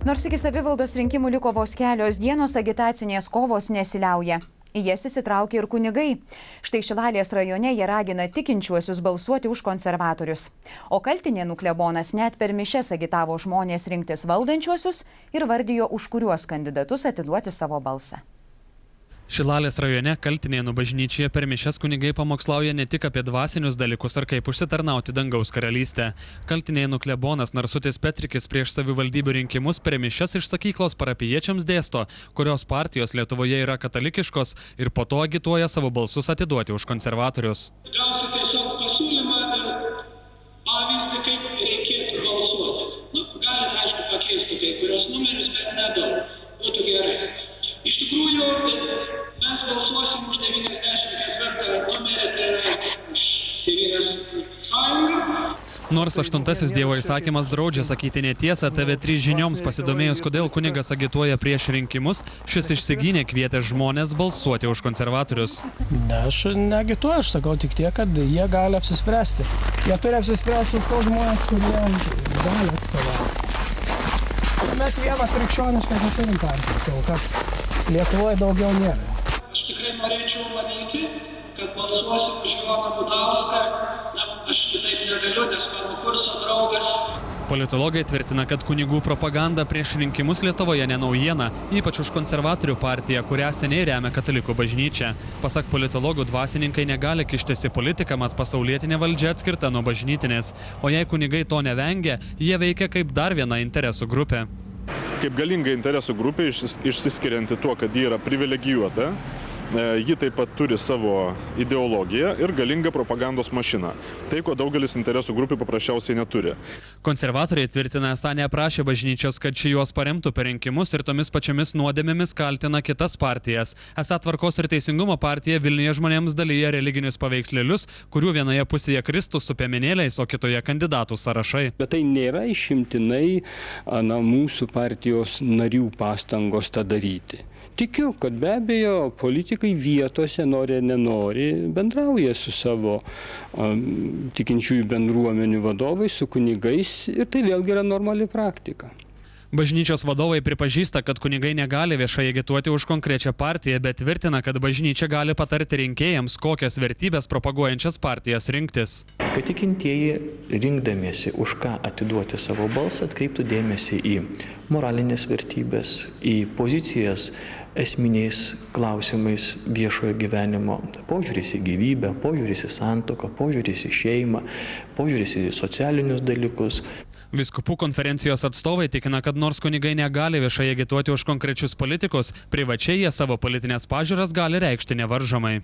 Nors iki savivaldos rinkimų liko vos kelios dienos, agitacinės kovos nesiliauja. Į jas įsitraukia ir kunigai. Štai Šilalės rajone jie ragina tikinčiuosius balsuoti už konservatorius. O Kaltinėnų klebonas net per mišias agitavo žmonės rinktis valdančiuosius ir vardijo, už kuriuos kandidatus atiduoti savo balsą. Šilalės rajone Kaltinėnų bažnyčioje per mišias kunigai pamokslauja ne tik apie dvasinius dalykus ar kaip užsitarnauti dangaus karalystę. Kaltinėnų klebonas Narsutis Petrikis prieš savivaldybių rinkimus per mišias iš sakyklos parapijiečiams dėsto, kurios partijos Lietuvoje yra katalikiškos ir po to agituoja savo balsus atiduoti už konservatorius. Gauti tiesiog pasiūlymą ir pavyzdį, kaip reikėtų balsuoti. Galite, aišku, pakeisti kai kurios numerius, bet nedaug. Būtų gerai. Iš tikrųjų, mes balsuosim už 94 numerį, tai yra už Tėvynės sąjungą. Nors 8 Dievo įsakymas draudžia sakyti netiesą, TV3 žinioms pasidomėjus, kodėl kunigas agituoja prieš rinkimus, šis išsigynė kvietęs žmonės balsuoti už konservatorius. Ne, aš neagituoju, aš sakau tik tiek, kad jie gali apsispręsti. Jie turi apsispręsti už tos žmonės, kurie gali atstovauti. Mes vieną krikščionišką neturim partiją, kol kas Lietuvoje daugiau nėra. Aš tikrai norėčiau manyti, kad balsuosiu už Joną Budauską. Aš kitaip negaliu, nes mano kurso draugas. Politologai tvirtina, kad kunigų propaganda prieš rinkimus Lietuvoje ne naujiena, ypač už konservatorių partiją, kurią seniai remia katalikų bažnyčia. Pasak politologų, dvasininkai negali kištis į politiką, mat pasaulietinė valdžia atskirta nuo bažnytinės. O jei kunigai to nevengia, jie veikia kaip dar viena interesų grupė. Kaip galinga interesų grupė, išsiskirianti tuo, kad ji yra privilegijuota, ji taip pat turi savo ideologiją ir galingą propagandos mašiną. Tai, ko daugelis interesų grupių paprasčiausiai neturi. Konservatoriai tvirtina, esą neprašė bažnyčios, kad ši juos paremtų per rinkimus ir tomis pačiomis nuodėmėmis kaltina kitas partijas. Esą Tvarkos ir teisingumo partija Vilniuje žmonėms dalyja religinius paveikslėlius, kurių vienoje pusėje Kristus su piemenėliais, o kitoje kandidatų sąrašai. Bet tai nėra išimtinai mūsų partijos narių pastangos tą daryti. Tikiu, kad be abejo politikai vietose, nori ar nenori, bendrauja su savo tikinčiųjų bendruomenių vadovais, su kunigais ir tai vėlgi yra normali praktika. Bažnyčios vadovai pripažįsta, kad kunigai negali viešai agituoti už konkrečią partiją, bet tvirtina, kad bažnyčia gali patarti rinkėjams, kokias vertybės propaguojančias partijas rinktis. Kad tikintieji rinkdamiesi, už ką atiduoti savo balsą, atkreiptų dėmesį į moralinės vertybės, į pozicijas esminiais klausimais viešojo gyvenimo, požiūris į gyvybę, požiūris į santuoką, požiūris į šeimą, požiūris į socialinius dalykus. Vyskupų konferencijos atstovai tikina, kad nors kunigai negali viešai agituoti už konkrečius politikus, privačiai jie savo politinės pažiūras gali reikšti nevaržomai.